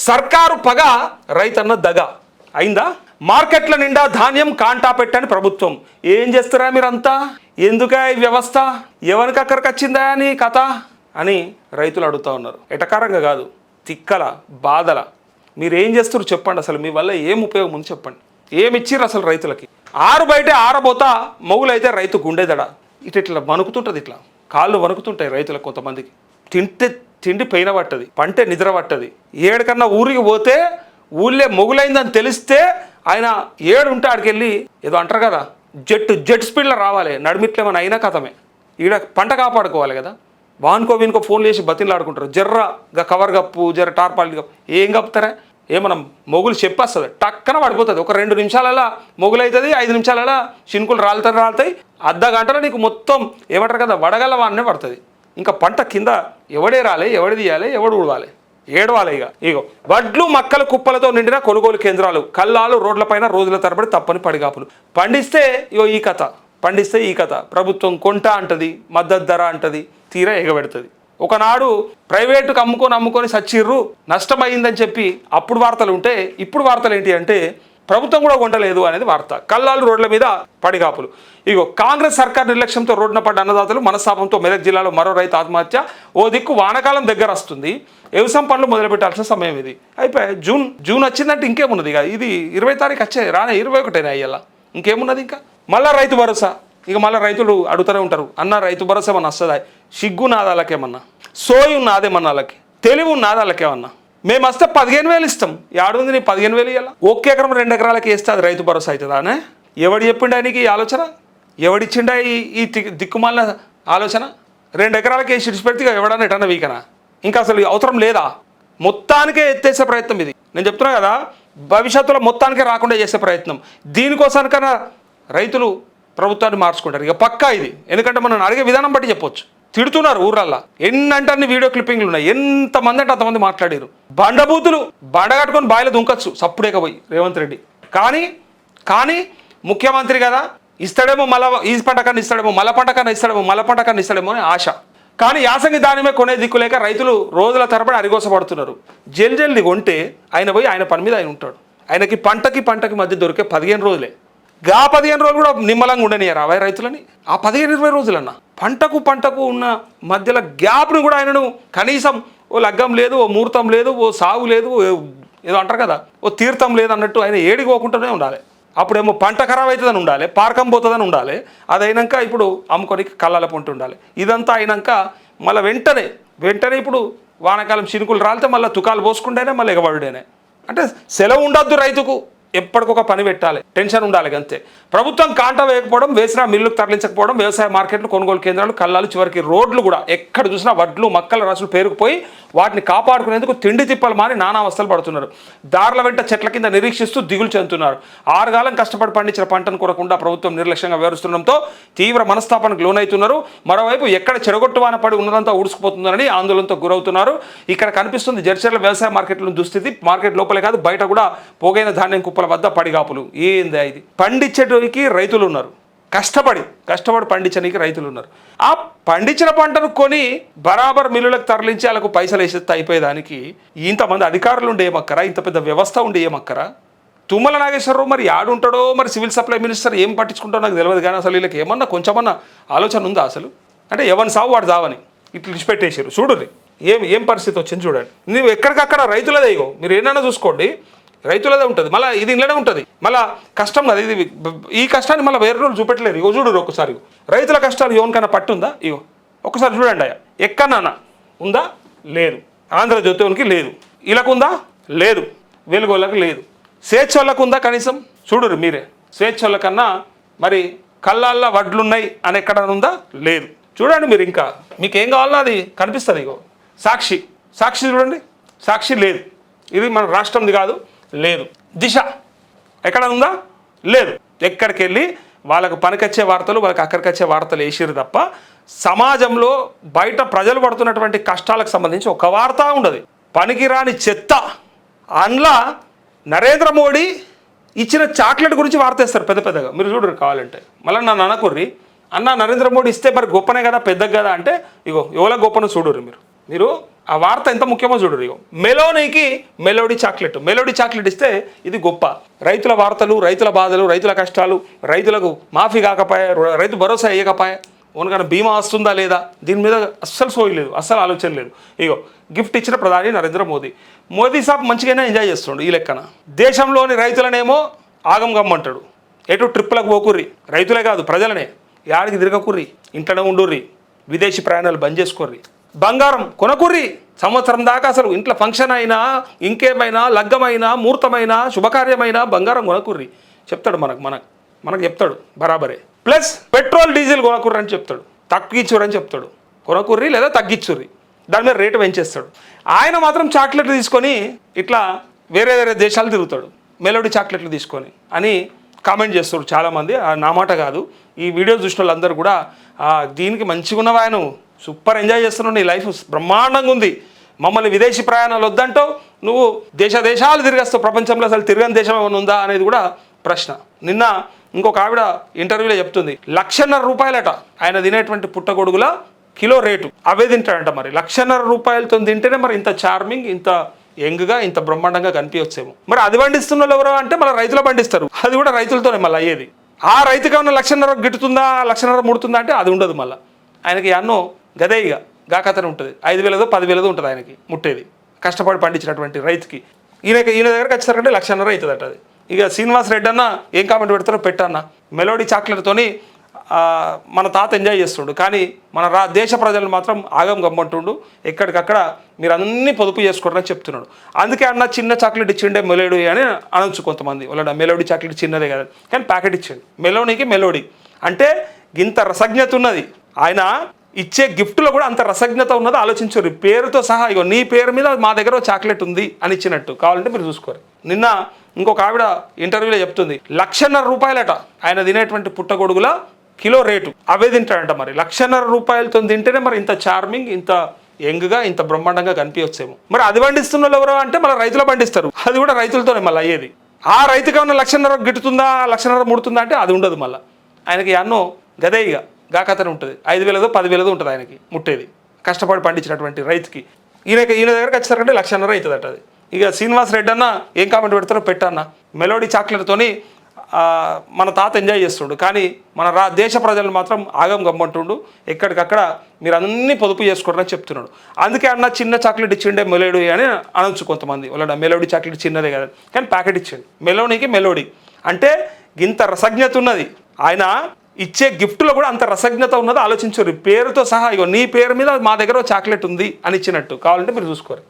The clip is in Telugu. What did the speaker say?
సర్కారు పగ రైతన్న దగ అయిందా? మార్కెట్ల నిండా ధాన్యం కాంటా పెట్టని ప్రభుత్వం. ఏం చేస్తారా మీరంతా? ఎందుకా ఈ వ్యవస్థ? ఎవరికి అక్కడికి వచ్చిందా అని కథ అని రైతులు అడుగుతూ ఉన్నారు. ఎటకారంగా కాదు, తిక్కల బాధల. మీరు ఏం చేస్తారు చెప్పండి. అసలు మీ వల్ల ఏం ఉపయోగం ఉంది చెప్పండి. ఏమి ఇచ్చిర్రు అసలు రైతులకి? ఆరు బయటే ఆరబోతా మొగులైతే రైతు గుండెదడ ఇట్లా వణుకుతుంటుంది. ఇట్లా కాళ్ళు వణుకుతుంటాయి రైతులకు. కొంతమందికి తిండి పైన పట్టది, పంటే నిద్ర పట్టది. ఏడుకన్నా ఊరికి పోతే ఊళ్ళే మొగులైందని తెలిస్తే ఆయన ఏడుంటే ఆడికి వెళ్ళి ఏదో అంటారు కదా, జెట్ స్పీడ్లో రావాలి. నడిమిట్లేమని అయినా కథమే. ఈడ పంట కాపాడుకోవాలి కదా. వానుకో వీనుకో ఫోన్లు చేసి బతిలాడుకుంటారు. జర్రగా కవర్ కప్పు, జర్ర టార్పాలి కప్పు. ఏం కప్పుతారా? ఏమన్నా మొగులు చెప్పేస్తుంది, టక్కన పడిపోతుంది. ఒక 2 నిమిషాలలో మొగులవుతుంది, 5 నిమిషాలలో చినుకులు రాలుతాయి. అర్ధ గంటలో నీకు మొత్తం ఏమంటారు కదా, వడగల వాన్నే పడుతుంది. ఇంకా పంట కింద ఎవడే రాలే, ఎవడు తీయాలి, ఎవడు ఉడవాలి, ఏడవాలి. ఇగో వడ్లు మక్కల కుప్పలతో నిండిన కొనుగోలు కేంద్రాలు, కల్లాలు రోడ్లపైన రోజుల తరబడి తప్పని పడిగాపులు. పండిస్తే ఇగో ఈ కథ, పండిస్తే ఈ కథ. ప్రభుత్వం కొంట అంటది, మద్దతు ధర అంటది, తీరా ఎగబెడుతుంది. ఒకనాడు ప్రైవేటుకు అమ్ముకొని సచ్చిర్రు, నష్టమైందని చెప్పి అప్పుడు వార్తలు ఉంటే, ఇప్పుడు వార్తలు ఏంటి అంటే ప్రభుత్వం కూడా కొంటలేదు అనేది వార్త. కల్లాలు రోడ్ల మీద పడిగాపులు. ఇగో కాంగ్రెస్ సర్కార్ నిర్లక్ష్యంతో రోడ్డున పడ్డ అన్నదాతలు మనస్తాపంతో మెదక్ జిల్లాలో మరో రైతు ఆత్మహత్య. ఓ దిక్కు వానకాలం దగ్గర వస్తుంది, వ్యవసాయం పనులు మొదలుపెట్టాల్సిన సమయం ఇది. అయిపోయి జూన్ వచ్చిందంటే ఇంకేమున్నది? ఇక ఇది 20 తారీఖు వచ్చే రానే 21 అయ్యేలా ఇంకేమున్నది? ఇంకా మళ్ళీ రైతు భరోసా. ఇక మళ్ళీ రైతులు అడుగుతూనే ఉంటారు, అన్న రైతు భరోసా ఏమన్నా వస్తుందా? సిగ్గు నాదాలకేమన్నా, సోయి నాదేమన్నా, వాళ్ళకి తెలివి నాదాలకేమన్నా. మేము వస్తే 15,000 ఇస్తాం. ఏడుంది నీ 15,000 ఇవ్వాల? 1 ఎకరం 2 ఎకరాలకి వేస్తే అది రైతు భరోసా అవుతుందా అనే? ఎవడు చెప్పిండా నీకు ఈ ఆలోచన? ఎవడిచ్చిండా ఈ దిక్కుమాలిన ఆలోచన? 2 ఎకరాలకి వేసి ఇడిచిపెడితే ఎవడన్నా ఎటన్నా వీకనా? ఇంకా అసలు అవసరం లేదా? మొత్తానికే ఎత్తేసే ప్రయత్నం ఇది. నేను చెప్తున్నా కదా, భవిష్యత్తులో మొత్తానికే రాకుండా చేసే ప్రయత్నం. దీనికోసానికన్నా రైతులు ప్రభుత్వాన్ని మార్చుకుంటారు. ఇక పక్కా ఇది. ఎందుకంటే మనం అడిగే విధానం బట్టి చెప్పొచ్చు. తిడుతున్నారు ఊర్లల్లా, ఎన్నంటే అన్ని వీడియో క్లిప్పింగ్లు ఉన్నాయి. ఎంతమంది అంటే అంతమంది మాట్లాడారు. బండబూతులు బండగట్టుకొని బాయిలో దుంకచ్చు సప్పుడేక పోయి రేవంత్ రెడ్డి. కానీ ముఖ్యమంత్రి కదా, ఇస్తాడేమో, మళ్ళా ఈ పంట కన్నా ఇస్తాడేమో, మళ్ళా పంట కన్నా ఇస్తాడేమో అని ఆశ. కానీ యాసంగి దానిమే కొనే దిక్కు లేక రైతులు రోజుల తరబడి అరిగోసపడుతున్నారు. జల్ది కొంటే ఆయన పోయి ఆయన పని మీద ఆయన ఉంటాడు. ఆయనకి పంటకి మధ్య దొరికే 15 రోజులే. 15 రోజులు కూడా నిమ్మలంగా ఉండనియరా రైతులని? ఆ 15-20 రోజులన్నా పంటకు ఉన్న మధ్యలో గ్యాప్ను కూడా ఆయనను కనీసం ఓ లగ్గం లేదు, ఓ ముహూర్తం లేదు, ఓ సాగు లేదు, ఏదో అంటారు కదా, ఓ తీర్థం లేదు అన్నట్టు ఆయన ఏడిపోకుంటూనే ఉండాలి. అప్పుడేమో పంట ఖరాబ్ అవుతుందని ఉండాలి, పారకం పోతుందని ఉండాలి. అది అయినాక ఇప్పుడు అమ్ముకోనికి కళ్ళాల పొంటి ఉండాలి. ఇదంతా అయినాక మళ్ళీ వెంటనే ఇప్పుడు వానాకాలం చినుకులు రాలితే మళ్ళీ తుకాలు పోసుకుంటేనే మళ్ళీ ఎగబడుడేనే. అంటే సెలవు ఉండొద్దు రైతుకు, ఎప్పటికొక పని పెట్టాలి, టెన్షన్ ఉండాలి అంతే. ప్రభుత్వం కాంటా వేయకపోవడం, వేసిన మిల్లుకు తరలించకపోవడం, వ్యవసాయ మార్కెట్లు, కొనుగోలు కేంద్రాలు, కల్లాలు, చివరికి రోడ్లు కూడా ఎక్కడ చూసినా వడ్లు మక్కల రాసులు పేరుకుపోయి వాటిని కాపాడుకునేందుకు తిండి తిప్పలు మారి నానావస్థలు పడుతున్నారు. దారుల వెంట చెట్ల కింద నిరీక్షిస్తూ దిగులు చెందుతున్నారు. 6 కాలం కష్టపడి పండించిన పంటను కొనకుండా ప్రభుత్వం నిర్లక్ష్యంగా వ్యవహరిస్తుండడంతో తీవ్ర మనస్తాపానికి లోనవుతున్నారు. మరోవైపు ఎక్కడ చెడగొట్టువాన పడి ఉన్నదంతా ఊడ్చుకుపోతుందని ఆందోళనతో గురవుతున్నారు. ఇక్కడ కనిపిస్తుంది జడ్చర్ల వ్యవసాయ మార్కెట్ల దుస్థితి. మార్కెట్ లోపలే కాదు బయట కూడా పోగైన ధాన్యం కుప్పల వద్ద పడిగాపులు. ఏందా ఇది? పండించేటికి రైతులు ఉన్నారు, కష్టపడి పండించడానికి రైతులు ఉన్నారు. ఆ పండించిన పంటను కొని బరాబర్ మిల్లులకు తరలించి వాళ్ళకు పైసలు వేసేస్తే అయిపోయేదానికి ఇంతమంది అధికారులు ఉండే ఏమక్కరా? ఇంత పెద్ద వ్యవస్థ ఉండే ఏమక్కరా? తుమ్మల నాగేశ్వరరావు మరి ఆడుంటాడో, మరి సివిల్ సప్లై మినిస్టర్ ఏం పట్టించుకుంటాడో నాకు తెలియదు. కానీ అసలు వీళ్ళకి ఏమన్నా కొంచెమన్నా ఆలోచన ఉందా అసలు? అంటే ఎవరిని సావు వాడు సావని ఇట్లా విడిచిపెట్టేసారు. చూడండి ఏం పరిస్థితి వచ్చింది చూడండి. నువ్వు ఎక్కడికక్కడ రైతులదే. ఇగో మీరు ఏమైనా చూసుకోండి, రైతులదే ఉంటుంది. మళ్ళీ ఇది ఇంట్లోనే ఉంటుంది. మళ్ళీ కష్టం కదా ఇది. ఈ కష్టాన్ని మళ్ళీ వేరే రోజు చూపెట్టలేరు. ఇగో చూడరు ఒకసారి రైతుల కష్టాలు ఎవరికైనా పట్టుందా? ఇగో ఒకసారి చూడండి. అయ్యా ఎక్కడన్నా ఉందా? లేదు. ఆంధ్రజ్యోతికి లేదు, ఇలాకు ఉందా? లేదు. వెలుగోళ్ళకి లేదు. స్వేచ్ఛోళ్ళకు ఉందా కనీసం? చూడరు మీరే. స్వేచ్ఛోళ్ళకన్నా మరి కళ్ళాల్లో వడ్లున్నాయి అని ఎక్కడ ఉందా? లేదు. చూడండి మీరు. ఇంకా మీకు ఏం కావాలన్నా అది కనిపిస్తుంది. ఇగో సాక్షి చూడండి, సాక్షి లేదు. ఇది మన రాష్ట్రంది కాదు, లేదు. దిశ ఎక్కడ ఉందా? లేదు. ఎక్కడికి వెళ్ళి వాళ్ళకు పనికొచ్చే వార్తలు, వాళ్ళకి అక్కడికి వచ్చే వార్తలు వేసిరు తప్ప సమాజంలో బయట ప్రజలు పడుతున్నటువంటి కష్టాలకు సంబంధించి ఒక వార్త ఉండదు. పనికిరాని చెత్త. అందులో నరేంద్ర మోడీ ఇచ్చిన చాక్లెట్ గురించి వార్త వేస్తారు పెద్దగా. మీరు చూడరు కావాలంటే. మళ్ళీ నన్ను అనకుర్రి, అన్న నరేంద్ర మోడీ ఇస్తే మరి గొప్పనే కదా, పెద్దగా కదా అంటే ఇగో ఎవరో గొప్పను చూడరు మీరు. మీరు ఆ వార్త ఎంత ముఖ్యమో చూడరు. ఇగో మెలోనీకి మెలోడీ చాక్లెట్ ఇస్తే ఇది గొప్ప. రైతుల వార్తలు, రైతుల బాధలు, రైతుల కష్టాలు, రైతులకు మాఫీ కాకపోయా, రైతు భరోసా వేయకపోయా, ఓనకన్నా బీమా వస్తుందా లేదా, దీని మీద అస్సలు సోయలేదు, అస్సలు ఆలోచన లేదు. ఇగో గిఫ్ట్ ఇచ్చిన ప్రధాని నరేంద్ర మోదీ సాబ్ మంచిగానే ఎంజాయ్ చేస్తుండు ఈ లెక్కన. దేశంలోని రైతులనేమో ఆగం గమ్మంటాడు, ఎటు ట్రిప్పులకు పోకుర్రి, రైతులే కాదు ప్రజలనే యాడికి తిరగకుర్రి, ఇంట్లోనే ఉండుర్రి, విదేశీ ప్రయాణాలు బంద్ చేసుకోర్రి, బంగారం కొనకుర్రి, సంవత్సరం దాకా అసలు ఇంట్లో ఫంక్షన్ అయినా, ఇంకేమైనా, లగ్గమైనా, ముహూర్తమైనా, శుభకార్యమైనా బంగారం కొనకుర్రి చెప్తాడు. మనకు చెప్తాడు బరాబరే. ప్లస్ పెట్రోల్ డీజిల్ కొనకుర్రి అని చెప్తాడు, తగ్గించుర్రని చెప్తాడు. కొనకుర్రి లేదా తగ్గించుర్రి, దాని మీద రేటు పెంచేస్తాడు. ఆయన మాత్రం చాక్లెట్లు తీసుకొని ఇట్లా వేరే వేరే దేశాలు తిరుగుతాడు, మెలోడీ చాక్లెట్లు తీసుకొని అని కామెంట్ చేస్తారు చాలామంది. నా మాట కాదు, ఈ వీడియో చూసిన వాళ్ళందరూ కూడా దీనికి మంచిగా ఉన్నవా, నువ్వు సూపర్ ఎంజాయ్ చేస్తున్నావు, నీ లైఫ్ బ్రహ్మాండంగా ఉంది, మమ్మల్ని విదేశీ ప్రయాణాలు వద్దంటావు, నువ్వు దేశాలు తిరిగేస్తావు, ప్రపంచంలో అసలు తిరగని దేశం ఏమైనా ఉందా అనేది కూడా ప్రశ్న. నిన్న ఇంకొక ఆవిడ ఇంటర్వ్యూలో చెప్తుంది, ₹1,50,000 ఆయన తినేటువంటి పుట్టగొడుగుల కిలో రేటు, అవే తింటాడంట. మరి ₹1,50,000 తింటేనే మరి ఇంత చార్మింగ్, ఇంత యంగ్గా, ఇంత బ్రహ్మాండంగా కనిపించచ్చేమో. మరి అది పండిస్తున్న వాళ్ళు ఎవరో అంటే మళ్ళీ రైతులు పండిస్తారు, అది కూడా రైతులతోనే మళ్ళీ అయ్యేది. ఆ రైతుగా ఉన్న ₹1,50,000 గిట్టుతుందా, ₹1,50,000 ముడుతుందా అంటే అది ఉండదు. మళ్ళీ ఆయనకి అన్నో గదే ఇక గాకతనే ఉంటుంది, 5,000 10,000 ఉంటుంది ఆయనకి ముట్టేది, కష్టపడి పండించినటువంటి రైతుకి. ఈయన దగ్గరకు వచ్చేసరికి ₹1,50,000 అవుతుందట. అది ఇక శ్రీనివాస్ రెడ్డి అన్న ఏం కామెంట్ పెడతారో పెట్టన్న, మెలోడీ చాక్లెట్తోని మన తాత ఎంజాయ్ చేస్తుండు, కానీ మన దేశ ప్రజలు మాత్రం ఆగం గమ్మంటుండు, ఎక్కడికక్కడ మీరు అన్నీ పొదుపు చేసుకోవడానికి చెప్తున్నాడు. అందుకే అన్న చిన్న చాక్లెట్ ఇచ్చిండే మెలోడీ అని అనొచ్చు కొంతమంది, వాళ్ళ మెలోడీ చాక్లెట్ చిన్నదే కదా, కానీ ప్యాకెట్ ఇచ్చిండు. మెలోనీకి మెలోడీ అంటే ఇంత రసజ్ఞత ఉన్నది, ఆయన ఇచ్చే గిఫ్ట్లో కూడా అంత రసజ్ఞత ఉన్నది. ఆలోచించారు, పేరుతో సహా, ఇగో నీ పేరు మీద మా దగ్గర చాక్లెట్ ఉంది అని ఇచ్చినట్టు. కావాలంటే మీరు చూసుకోరు. నిన్న ఇంకొక ఆవిడ ఇంటర్వ్యూలో చెప్తుంది, ₹1,50,000 ఆయన తినేటువంటి పుట్టగొడుగుల కిలో రేటు, అవే తింటాడంట. మరి ₹1,50,000 తింటేనే మరి ఇంత చార్మింగ్, ఇంత యంగ్గా, ఇంత బ్రహ్మాండంగా కనిపించచ్చేమో. మరి అది పండిస్తున్న వాళ్ళు ఎవరో అంటే మళ్ళీ రైతులు పండిస్తారు, అది కూడా రైతులతోనే మళ్ళీ అయ్యేది. ఆ రైతుగా ఉన్న ₹1,50,000 గిట్టుతుందా, ₹1,50,000 ముడుతుందా అంటే అది ఉండదు. మళ్ళీ ఆయనకి అన్నో గదే ఇక గాకతనే ఉంటుంది, 5,000 10,000 ఉంటుంది ఆయనకి ముట్టేది, కష్టపడి పండించినటువంటి రైతుకి. ఈయన దగ్గరకు వచ్చేసరికి ₹1,50,000 అవుతుందట. అది ఇక శ్రీనివాస్ రెడ్డి అన్న ఏం కామెంట్ పెడతారో పెట్టన్న, మెలోడీ చాక్లెట్తోని మన తాత ఎంజాయ్ చేస్తుండు, కానీ మన దేశ ప్రజలు మాత్రం ఆగం గమ్మంటుండు, ఎక్కడికక్కడ మీరు అన్నీ పొదుపు చేసుకోవడానికి చెప్తున్నాడు. అందుకే అన్న చిన్న చాక్లెట్ ఇచ్చిండే మెలోడీ అని అనొచ్చు కొంతమంది, వాళ్ళ మెలోడీ చాక్లెట్ చిన్నదే కదా, కానీ ప్యాకెట్ ఇచ్చిండు. మెలోనీకి మెలోడీ అంటే ఇంత రసజ్ఞత ఉన్నది, ఆయన ఇచ్చే గిఫ్ట్లో కూడా అంత రసజ్ఞత ఉన్నది. ఆలోచించారు, పేరుతో సహా, ఇగో నీ పేరు మీద మా దగ్గర చాక్లెట్ ఉంది అని ఇచ్చినట్టు. కావాలంటే మీరు చూసుకోరు.